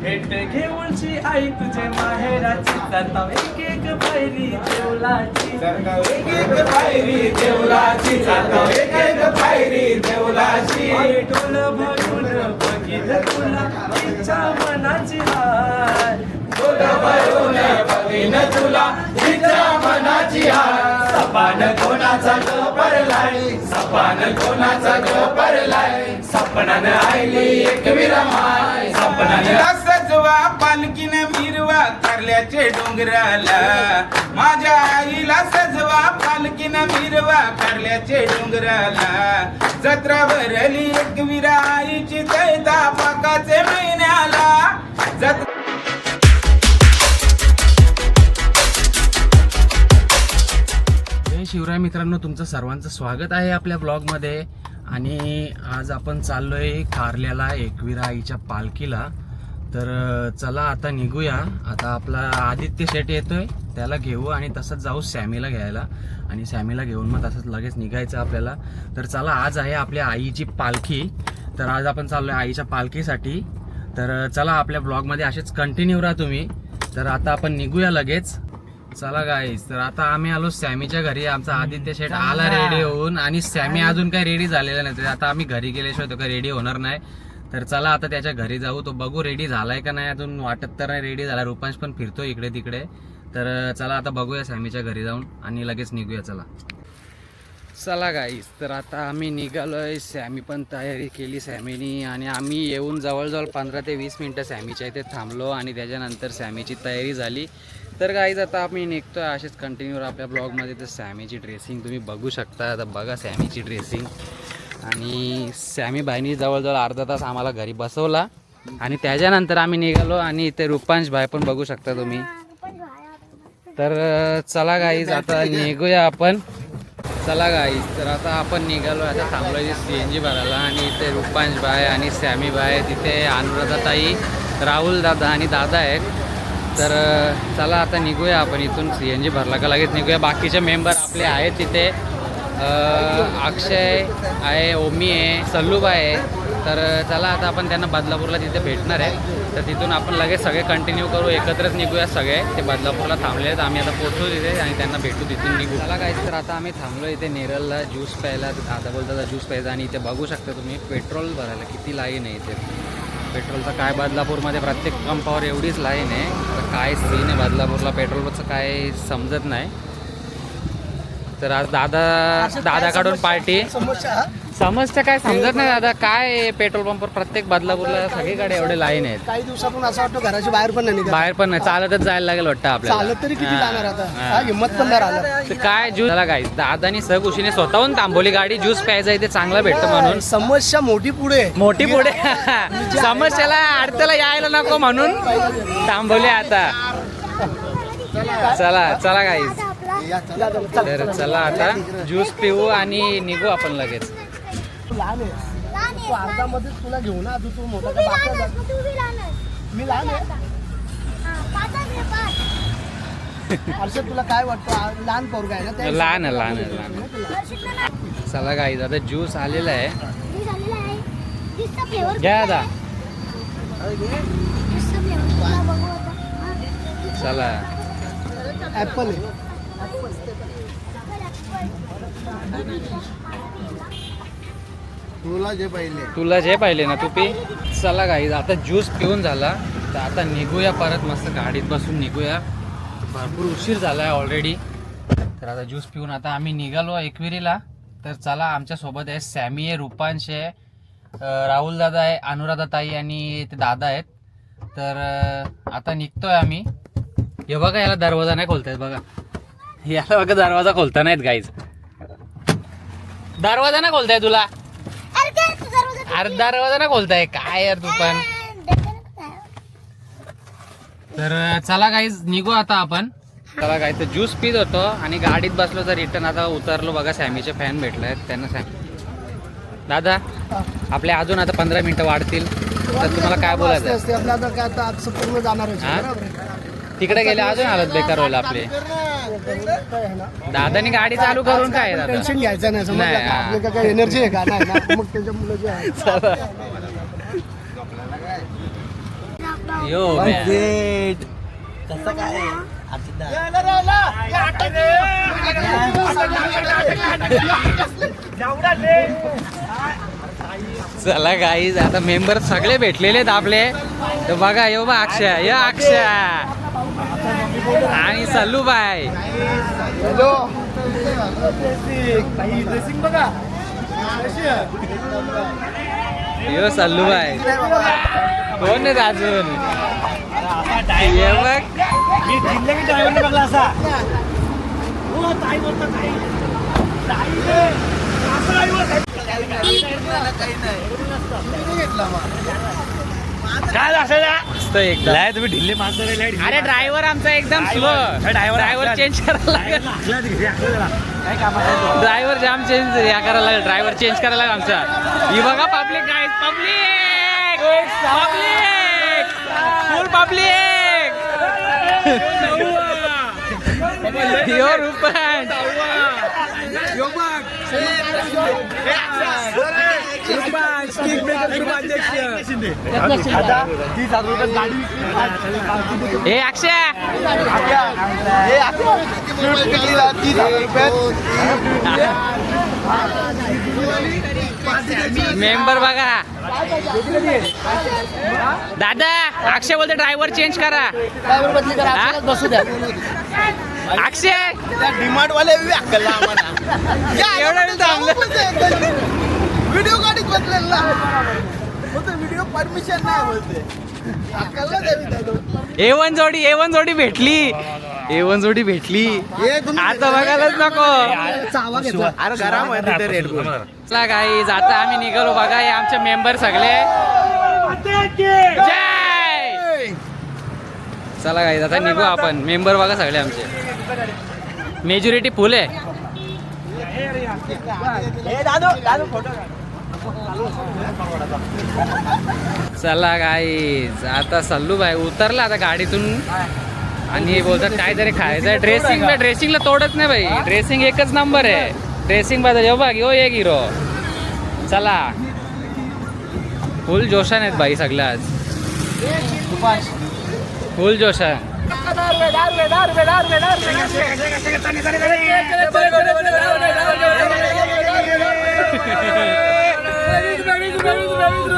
भेट घेऊनची आई तुझे माहेराची जाता एक एक पायरी देवलाची एक एक पायरी देवलाची जातो एक एक पायरी देवलाची डोल भरून बघितलं तुला इच्छा मनाची हाय डोल भरून बघीन तुला तिच्या मनाची हाय सपान कोणाचा गपरलाय सपान कोणाचा गपरलाय सपनान आईली एक विरमाय सपनान सजवा पालकीन मिरवा कारल्याचे डोंगराला माझ्या आईला सजवा पालकीन मिरवा कारल्याचे डोंगराला जत्रा भरली एक विरा आईची दैदा पाकाचे महिन्याला जत्रा जय शिवराय मित्रांनो, तुमचं सर्वांचं स्वागत आहे आपल्या ब्लॉगमध्ये. आणि आज आपण चाललोय कारल्याला एकविरा आईच्या पालखीला. तर चला आता निघूया. आता आपला आदित्य शेट येतोय, त्याला घेऊ आणि तसंच जाऊ सॅमीला घ्यायला. आणि सॅमीला घेऊन मग तसंच लगेच निघायचं आपल्याला. तर चला, आज आहे आपल्या आईची पालखी. तर आज आपण चाललोय आईच्या पालखीसाठी. तर चला, आपल्या ब्लॉगमध्ये असेच कंटिन्यू राहा तुम्ही. तर आता आपण निघूया लगेच. चला गाईस, तर आता आम्ही आलो सॅमीच्या घरी. आमचा आदित्य शेठ आला रेडी होऊन, आणि सॅमी अजून काही रेडी झालेला नाही. आता आम्ही घरी गेल्याशिवाय तो काही रेडी होणार नाही. तर चला आता त्याच्या घरी जाऊ. तो बघू रेडी झालाय का नाही. अजून वाटत तर नाही रेडी झाला. रुपांश पण फिरतो इकडे तिकडे. तर चला आता बघूया सॅमीच्या घरी जाऊन आणि लगेच निघूया. चला गाईस, तर आता आम्ही निघालोय. सॅमी पण तयारी केली सॅमीनी. आणि आम्ही येऊन जवळजवळ 15 ते 20 मिनटं सॅमीच्या इथे थांबलो. आणि त्याच्यानंतर सॅमीची तयारी झाली. तर गाईज आता आम्ही निघतोय असेच कंटिन्यू आपल्या ब्लॉगमध्ये. तर सॅमीची ड्रेसिंग तुम्ही बघू शकता. आता बघा सॅमीची ड्रेसिंग. आणि सॅमी बाईनी जवळजवळ अर्धा तास आम्हाला घरी बसवला. आणि त्याच्यानंतर आम्ही निघालो. आणि इथे रुपांश भाई पण बघू शकता तुम्ही. तर चला गाईज, आता निघूया आपण. चला गाईज, तर आता आपण निघालो. आता थांबलो CNG भरायला. आणि इथे रुपांश भाई आणि सॅमी भाई, तिथे अनुराधाताई, राहुल दादा आणि दादा आहेत. तर चला आता निघूया आपण इथून. CNG भरला का लगेच निघूया. बाकीचे मेंबर आपले आहेत तिथे. अक्षय आहे, ओमी आहे, सल्लूबाई आहे. तर चला आता आपण त्यांना बदलापूरला तिथे भेटणार आहे. तर तिथून आपण लगेच सगळे कंटिन्यू करू. एकत्रच निघूया सगळे. ते बदलापूरला थांबले आहेत. आम्ही आता पोहोचू तिथे आणि त्यांना भेटू, तिथून निघू. चला काय, तर आता आम्ही थांबलो इथे नेरलला ज्यूस प्यायला. दादा बोलतात ज्यूस प्यायचा. आणि इथे बघू शकता तुम्ही पेट्रोल भरायला किती लाईन आहे इथे. पेट्रोलचं काय बदलापूरमध्ये प्रत्येक पंपावर एवढीच लाईन आहे. तर काय सीन आहे बदलापूरला पेट्रोलचं काय समजत नाही. तर आज दादाकडून पार्टी. समस्या काय समजत नाही दादा. काय पेट्रोल पंपवर प्रत्येक बदलापूरला सगळीकडे एवढे लाईन आहेत. काही दिवसापून असं वाटतं घराच्या बाहेर पण नाही. बाहेर पण नाही, चालतच जायला लागेल वाटतं आपल्याला. चालत तरी किती जाणार आता. हिंमत पण नाही राहिलं. तर काय ज्यूस झाला काय, दादानी सहकुशीने स्वतःहून थांबवली गाडी. ज्यूस प्यायचा इथे चांगला भेटतं म्हणून. समस्या मोठी पुढे. समस्याला अडथळा यायला नको म्हणून थांबवली आता. चला गाईज, तर चला आता ज्यूस पिऊ आणि निघू आपण लगेच. लहान आहे तू, अर्धा मध्ये तुला घेऊन आजू. तू मोठा का बाकी मी लहान आहे. हर्षद तुला काय वाटतं, लहान पोरगा आहे ना. लहान. चला गाईज, आता ज्यूस आलेला आहे. घ्या आता. चला, ऍपल आहे. तुला जे पाहिले ना तू पी. चला गाईज, आता ज्यूस पिऊन झाला. तर आता निघूया परत. मस्त गाडीत बसून निघूया. भरपूर उशीर झाला आहे ऑलरेडी. तर आता ज्यूस पिऊन आता आम्ही निघालो एकविरीला. तर चला, आमच्यासोबत आहे सॅमी आहे, रुपांश आहे, राहुल दादा आहे, अनुराधाताई आणि ते दादा आहेत. तर आता निघतोय आम्ही. हे बघा, याला दरवाजा नाही खोलतायत बघा. याला बघा, दरवाजा खोलता नाहीत गाईज. दरवाजा नाही खोलताय तुला. अरे दरवाजा ना खोलताय काय यार तू पण. तर चला गाईज, निघू आता आपण. चला काय, तर ज्यूस पित होतो आणि गाडीत बसलो. तर रिटर्न आता उतरलो. बघा सॅमीचे फॅन भेटले आहेत त्यांना. दादा, आपले अजून आता 15 मिनिटं वाढतील. तर तुम्हाला काय बोलायचं असते आपल्या आता काय आता आजचं पूर्ण जाणार तिकडे गेले अजून हालत बेकार होईल आपले. दादानी गाडी चालू करून काय टेन्शन घ्यायचं नाही. समजलं का? आपलं काय एनर्जी आहे का नाही ना. मग त्याच्या मुलं जे आहे यो कसं काय चला गाईज आता मेंबर सगळे भेटलेले आहेत आपले. तर बघा यो बा अक्षय, यो अक्षय आणि सल्लूबाई. हॅलो ड्रेसिंग बघा यो सल्लूबाई कोण आहेत अजून ये बघ. मी जिल्ह्याची ड्रायव्हरने बघला असा काय मस्त एकदम. तुम्ही ढिल्ले माणसं. अरे ड्रायव्हर आमचा एकदम स्लो. ड्रायव्हर चेंज करायला लागेल. ड्रायव्हर जाम चेंज या करायला लागेल. ड्रायव्हर चेंज करायला लागेल आमचा. ही बघा public guys, public public full public. यो रुपन हे अक्षय मेंबर बघा. दादा अक्षय बोलते ड्रायव्हर चेंज करा. बसू द्या अक्षय डिमांड वाले एवढं थांबलं. व्हिडिओ काढीत बसलेला व्हिडिओ परमिशन नाही बोलते. A1 जोडी भेटली. A1 जोडी भेटली. आता बघायलाच नको. अरे घरामध्ये रेडबुल चला गाईज आता आम्ही निघालो. बघा हे आमचे मेंबर सगळे. जय. चला गाईज आता निघू आपण. मेंबर बघा सगळे आमचे. मेजॉरिटी फुल आहे. चला गाईज आता सल्लू भाई उतरला आता गाडीतून आणि बोलतात काहीतरी खायचं आहे. ड्रेसिंगला तोडत नाही भाई. ड्रेसिंग एकच नंबर आहे. ड्रेसिंग बघा यो बघ यो एक हिरो. चला फुल जोशान आहेत भाई सगळं आज. फुल जोशान.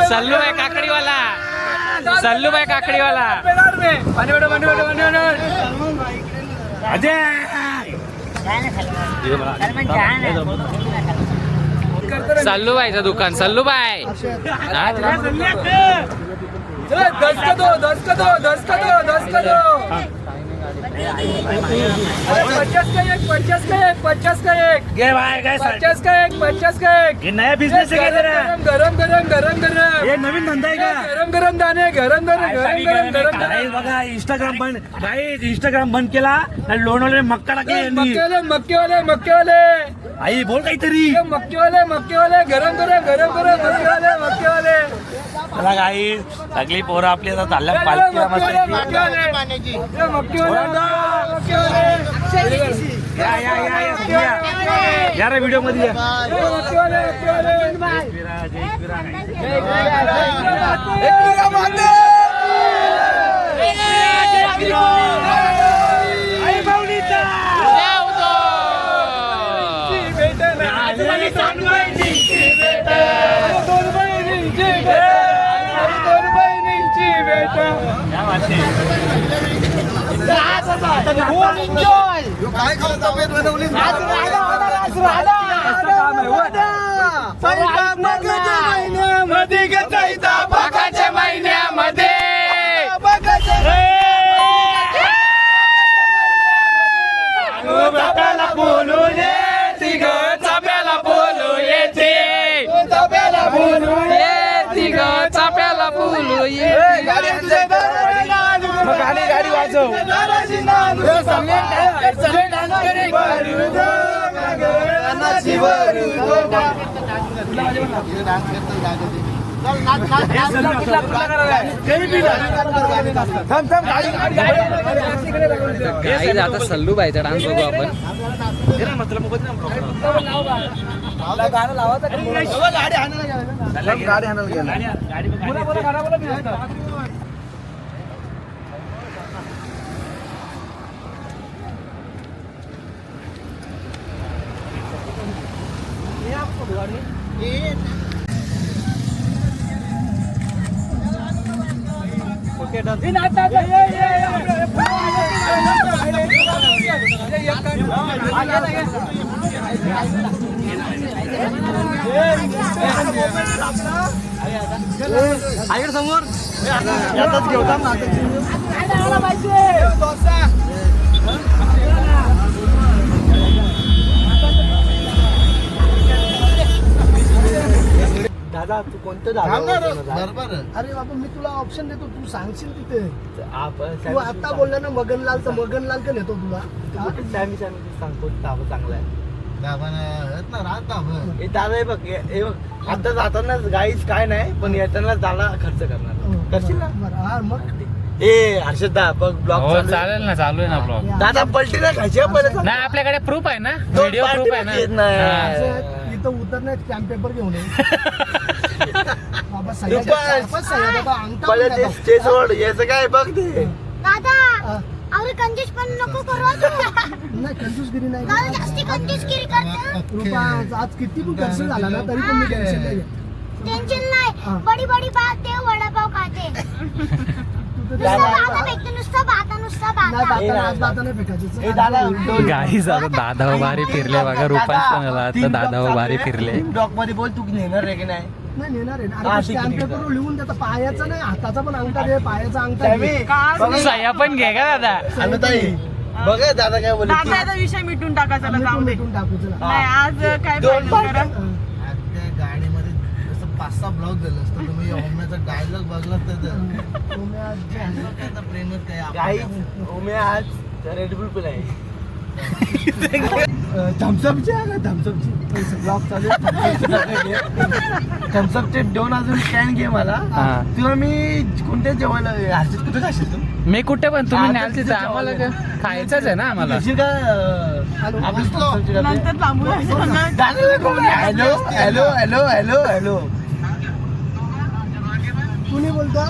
सल्लूभाई काकडीवाला. सल्लूभाई काकडीवाला. सल्लूभाईचं दुकान. सल्लूभाई नया बिझनेस आहे गरम गरम गरम गरम हे नवीन धंदा आहे का? गरम गरम दाणे गरम गरम गरम गरम गरम काय बघा इंस्टाग्राम बंद. गाईज इंस्टाग्राम बंद केला. लोणवले मक्का टाकले यांनी. मक्केवाले मक्केवाले आई बोल काहीतरी. मक्केवाले गरम गरम गरम गरम मक्केवाले चला गाईज सगळी पोरं आपली आता चालल्या पालखीला मस्त. या रे व्हिडिओ मध्ये या. काय तब्येत बनवली पाकाच्या महिन्यामध्ये बोलू येते ग चाप्याला बोलू येते. येते ग चाप्याला बोलू येते. गाडी वाजव. गाईज आता सल्लू बाईचा डान्स बघू आपण. आईकडे समोर यातच घेऊन दादा तू कोणतं बरोबर अरे बाबा मी तुला ऑप्शन देतो तू सांगशील तिथे तू आता बोलला ना मगनलाल तर मगनलाल का नेतो तुला सांगतो दाबा चांगला आहे दादा दादा हे बघ आता जाताना गाईच काय नाही पण येताना दादा खर्च करणार करशील ना बरं हा मग ए हर्षद दा बघ ब्लॉग हो चालेल ना, चालू आहे ना ब्लॉग. दादा पलटी ना खायची हं पहिले. नाही आपल्याकडे प्रूफ आहे ना, दोन व्हिडिओ party प्रूफ आहे ना. येत नाही. हा. इथं उतरण्यात स्टॅम्प पेपर घेऊन ये बाबा रुपास. अंगठा पहिले पण ते नाही स्टेज वर याचं काय बघ ते दादा हा. अरे कंजूस पण नको करू तू नाही कंजूसगिरी नाही दादा जास्ती कंजूसगिरी करते रुपा आज किती पण कॅन्सल झाला ना तरी पण मी टेन्शन नाही घेत. टेंशन हा. नाही बडी बडी बात ते वडापाव खाते तू तर नुसतं भाता फेकते नुसतं भाता नाही बाता आज बाता नाही फेकायचं ए दादा गाईज आता दादा भारी फिरले बघा, रुपांश पण आला आता दादा भारी फिरले. ब्लॉक मध्ये बोल तू नेणार आहे की नाही नाही नेणार आहे हा, अरे ठीक आहे, स्टॅम्प ठीक आहे. पेपर लिहून देता पायाचा नाही हाताचा पण अंगठा दे पायाचा अंगठा दे. सह्या पण घे का दादा. अनुताई बघ हे दादा काय बोलत दादाचा विषय मिटून टाकायचा आम्ही जाऊ पण दे. मिटून टाकू चला नाही आज काय दोन फायनल करा. त्या गाडीमध्ये जसं 5-6 ब्लॉक झालं असतं तुम्ही ओम्याचा डायलॉग बघला तर प्रेमच गाई ओमे आज रेडबुल पण आहे. थम्सअपची आहे का थम्सअपची ब्लॉग चालू थम्सअपचे 2 अजून कॅन घे मला. हा. तुला मी कोणत्या जेवायला हर्षद कुठे खाशील तू मी कुठे पण तुम्ही आता न्याल तिथं तिथं आम्हाला जाऊ का खायचंच आहे ना आम्हाला. घेशील का आपली थम्सअपची डबे? नंतर थांबू hello hello hello hello hello तू नाही बोलतो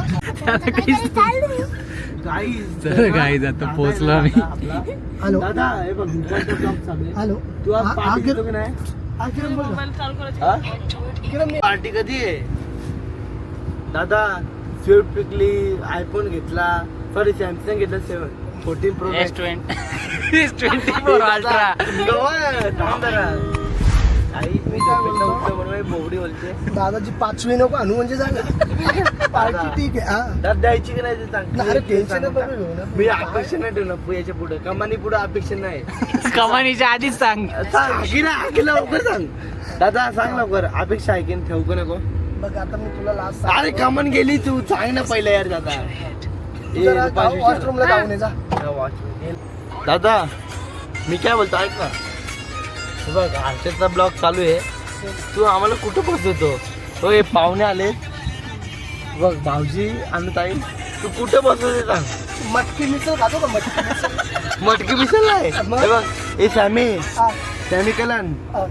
तर गाईज आता पोहोचलो आम्ही. हॅलो दादा हे बघ दुपारचा ब्लॉग चालू आहे. हॅलो तू आज हा, हा, पार्टी किरण- घेतो की नाही? हा, किरण बोल ना. मोबाईल चालू करायचं. हा? किरण मी पार्टी कधी आहे दादा? स्विफ्ट पिकली, आयफोन घेतला, सॉरी सॅमसंग घेतला 14 प्रो S24 अल्ट्रा. मी काय बोलतो? बोबडी बोलते दादाची 5वी नको आणू म्हणजे झालं पार्टी ठीक आहे हा दाद द्यायची की नाही ते सांग. नाही, अरे टेन्शन नको घेऊ ना. मी अपेक्षा नाही ठेवणार याच्या पुढे कमानी पुढे अपेक्षा नाही. कमानीच्या आधीच सांग. सांग की लवकर सांग दादा, सांग लवकर अपेक्षा आहे की ठेवू का नको? बघ आता मी तुला लास्ट अरे कमान गेली तू, सांग ना पहिलं यार दादा. वॉशरूमला जाऊन ये जा. दादा मी काय बोलतो ऐक ना, हे बघ हर्षदचा ब्लॉग चालू आहे, तू आम्हाला कुठं पोहोचवतो? हो हे पाहुणे आले बघ, भाऊजी आणि ताई, तू कुठे बसवते सांग? मटकी मिसळ खातो का मटकी मिसळ मटकी मिसळ आहे. मग? हे बघ हे सॅमी हा, सॅमी कलन हा.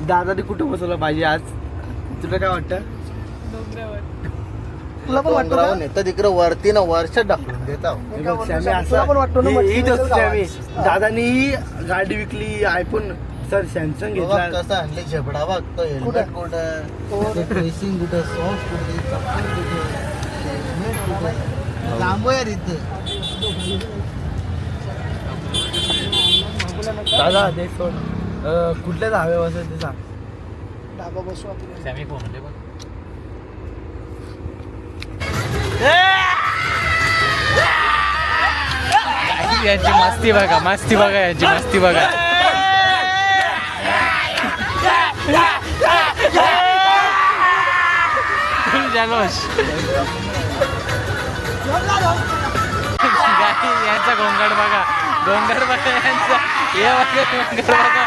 दादाने कुठं बसवलं पाहिजे आज? तुला काय वाटतं? तुला पण वाटतं का? तर तिकडे वरती ना वर्ष टाकून देता हे बघ सॅमी तुला पण वाटतं ना मटकी हीच मिसळ असते सॅमी. खावायची? दादानी गाडी विकली, आयफोन सर सॅमसंग घेतला. कसं आणले झेपडा बघ तो हेल्मेट कुठं ते ड्रेसिंग कुठं सॉक्स कुठे चप्पल कुठे हेल्मेट कुठे लांबो यार इथं दादा ते सोड, कुठल्या धावे बसायचं ते सांग. डाबा बसू आपण. यांची मस्ती बघा, मस्ती बघा, यांची मस्ती बघा. जल्लोष. यांचा गोंगाट बघा, गोंगाट बघा यांचा. हे बघा गोंगाट बघा.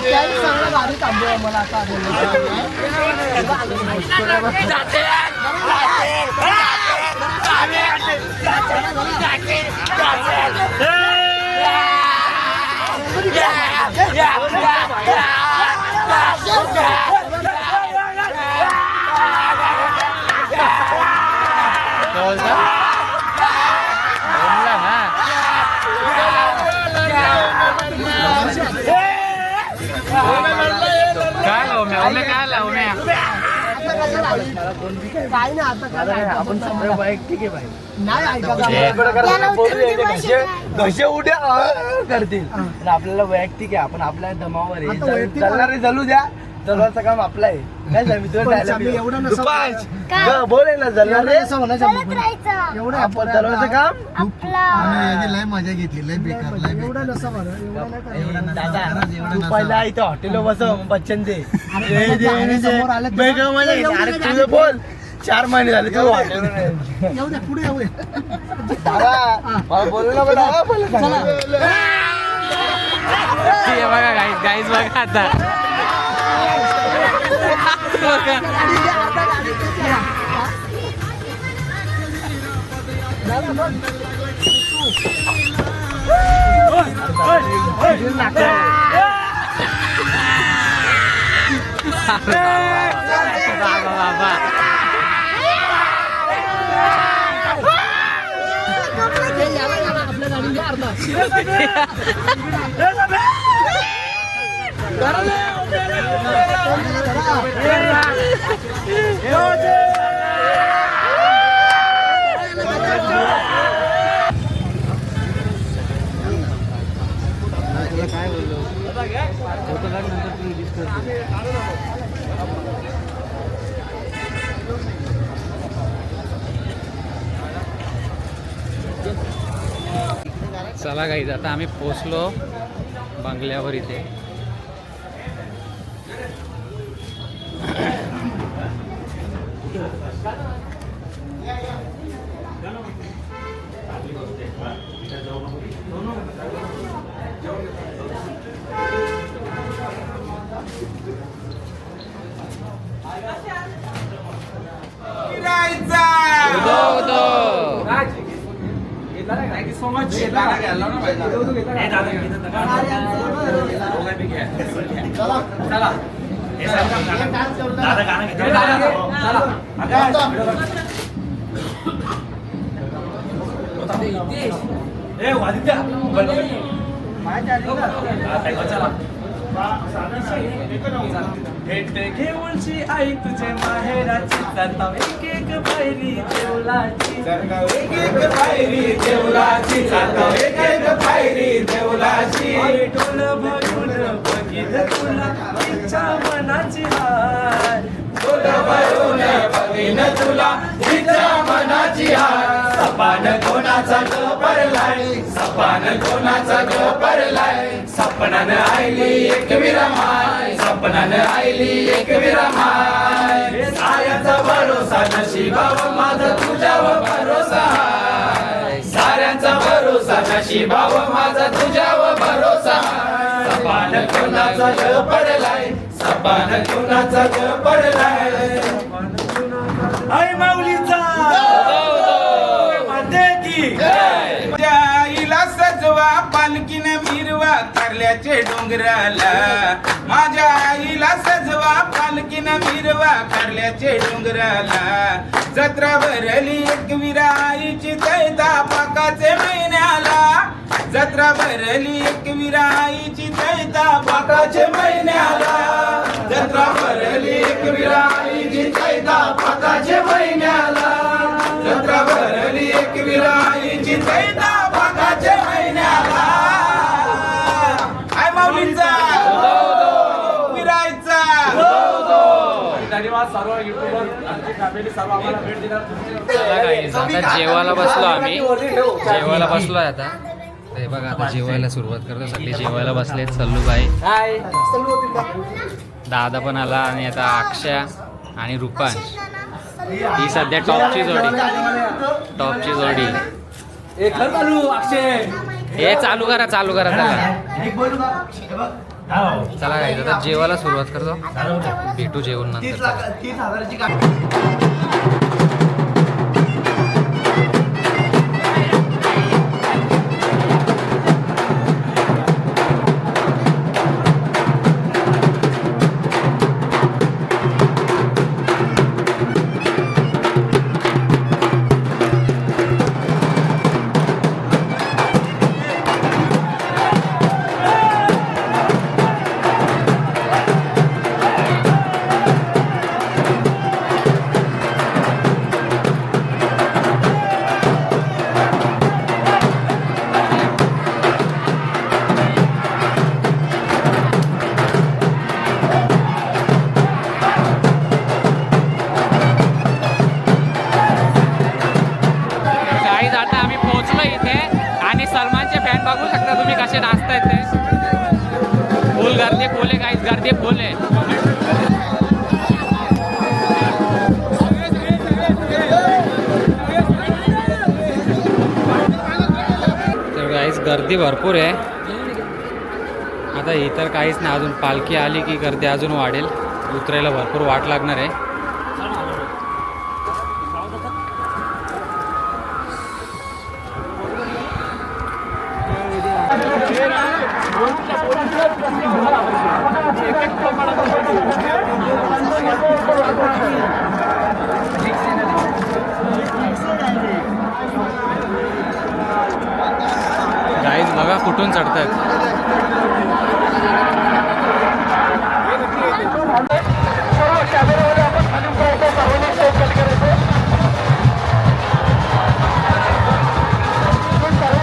त्याही चांगला गाडी थांबूया मला आता काय लावण्या, काय लावण्या. मला कोण बी काय काय नाही आता मला काय, काय आपण सगळं वैयक्तिक आहे भाई. नाही ऐका याला बोलूया, उत्तर ते भाषेत घसे उड्या करतील पण आपल्याला वैयक्तिक आहे, आपण आपल्या दमावर आहे. आता वैयक्तिक चालणारे चालू द्या, चालवायचं काम आपलं आहे. काय झालं, मी तुला पण dialogue आम्ही दिला. एवढं नसं- दुपाच. काय? हा, बोल आहे ना, चालणारे कसं होणार बोलत शंभू? राहायचं एवढं आपण चालवायचं काम आपला आम्ही याची लय मजा घेतली, लय बेकार, लय बेकार. एवढं नसं बरं एवढं नाही करायचं. एवढं नसतं, दादा खरंच एवढं तू नसतं. पहिला इथं हॉटेल बसव बच्चन दे बाहेर समोर आलं तर- वेगळं मजा आहे. एवढं अरे नाही तुझं बोल 4 महिने झाले तू हॉटेल येऊ दे पुढे येऊ दे. दादा मला बोलू ना बरं, हा, पहिलं सांग. हे बघा गाईज बघा आता बघा. बाबा बाबा आपल्या गाडीला अर्धा. चला गाईज आता आम्ही पोचलो बंगल्यावर इथे. भेट घेऊनची आई तुझे माहेराची जाता एक एक पायरी देवलाची एक एक पायरी देवलाची जाता एक एक पायरी देवलाची डोल भरून बघितलं तुला इच्छा मनाची हाय डोल भरून बघितलं तुला इच्छा मनाची हाय सपान कोणाचा ग पडलाय सपान कोणाचा ग पडलाय सपनानं आईली एक विरमाय सपनानं आईली एक विरमाय साऱ्याचा भरोसा नशिबावर माझा तुझ्यावर भरोसा हाय साऱ्यांचा भरोसा नशिबावर माझा तुझ्यावर भरोसा हाय सपान कोणाचा ग पडलाय सपान कोणाचा ग पडलाय आई माऊलीचा माझ्या आईला सजवा पालकीन मिरवा कारल्याचे डोंगराला माझ्या आईला सजवा पालकीन मिरवा कारल्याचे डोंगराला जत्रा भरली एकविरा आईची तैता पाकाचे महिन्याला जत्रा भरली एकविरा आईची तैता पाकाचे महिन्याला जत्रा भरली एकविरा आईची तैता पाकाचे महिन्याला जत्रा भरली एकविरा आईची तैता पाकाचे महिन्याला आय माऊलींचा विरायचा सर्व युट्यूबर आमची फॅमिली सर्व आम्हाला भेट देणार. आता जेवायला बसलो आम्ही जेवायला बसलोय आता हे बघा आता जेवायला सुरुवात करतो सगळे जेवायला बसले सल्लूबाई दादा पण आला आणि आता अक्षय आणि रुपांश ही सध्या टॉपची जोडी हे चालू करा चला चला काय आता जेवायला सुरुवात करतो भेटू जेवण नंतर 30,000ची गाडी. बोलले. तर गाईस गर्दी भरपूर आहे. आता इतर काहीच नाही, अजून पालखी आली की गर्दी अजून वाढेल. उतरायला भरपूर वाट लागणार आहे. गाईज बघा कुठून चढतात.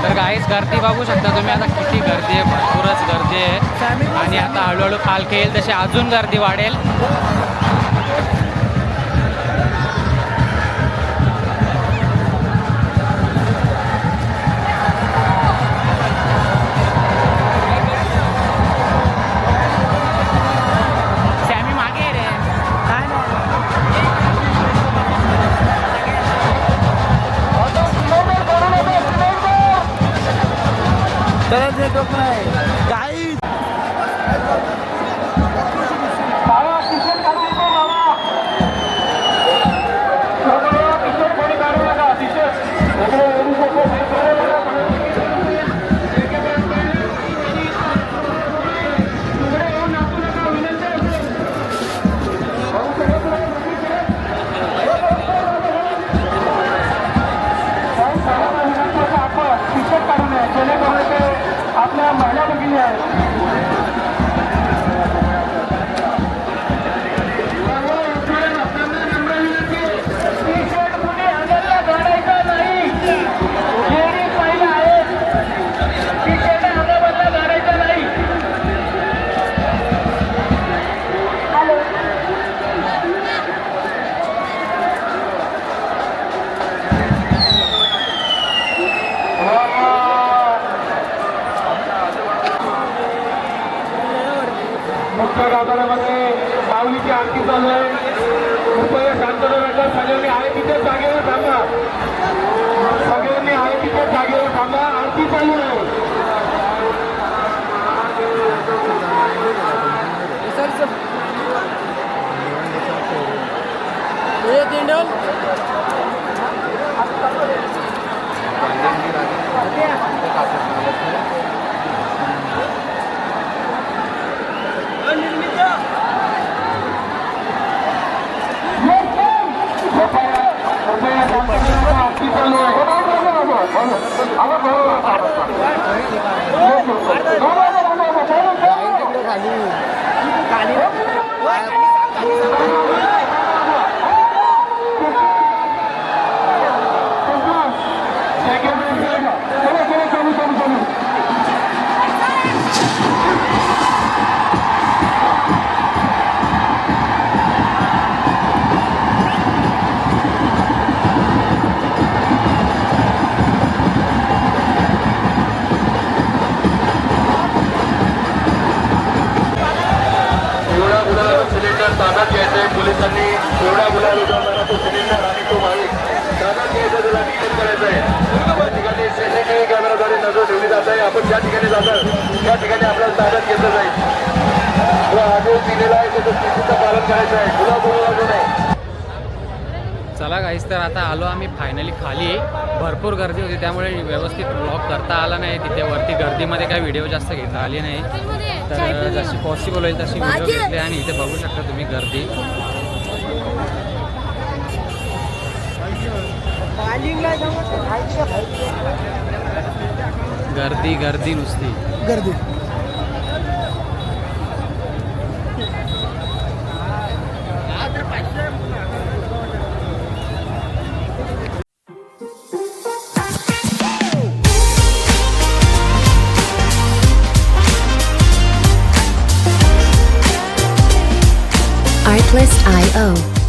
तर गाईज गर्दी बघू शकता तुम्ही, आता किती गर्दी आहे, भरपूरच गर्दी आहे. आणि आता हळूहळू पालखी येईल तशी अजून गर्दी वाढेल. सॅमी मागे आहे रे. त्याला नेटवर्क नाही काही. आपल्या महिला भगिनी आहेत. मुख्य गाभाऱ्यामध्ये माऊलीची आरती चालू आहे. कृपया शांतता राखा. सगळ्यांनी आहे तिथे जागेवर थांबा. सगळ्यांनी आहे तिथे जागेवर थांबा. आरती चालू आहे. ताब्यात घ्यायचंय पोलिसांनी. एवढा गुन्हा उडवणारा तो सिलेंडर आणि तो माईक ताब्यात घ्यायचा, त्याला डिटेन करायचंय. त्या ठिकाणी सीसीटीव्ही कॅमेराद्वारे नजर ठेवली जात आहे. आपण ज्या ठिकाणी जातात त्या ठिकाणी आपल्याला ताब्यात घेतलं जाईल. जो आदेश दिलेला आहे त्याचं शिस्तीचं पालन करायचं आहे. गुन्हा बोलवायचं नाही. चला गाईस, तर आता आलो आम्ही फायनली खाली. भरपूर गर्दी होती त्यामुळे व्यवस्थित ब्लॉग करता आला नाही. तिथे वरती गर्दीमध्ये काही व्हिडिओ जास्त घेता आली नाही. तर जशी पॉसिबल होईल तशी व्हिडिओ घेतली. आणि इथे बघू शकता तुम्ही गर्दी. गर्दी गर्दी नुसती गर्दी. Artlist.io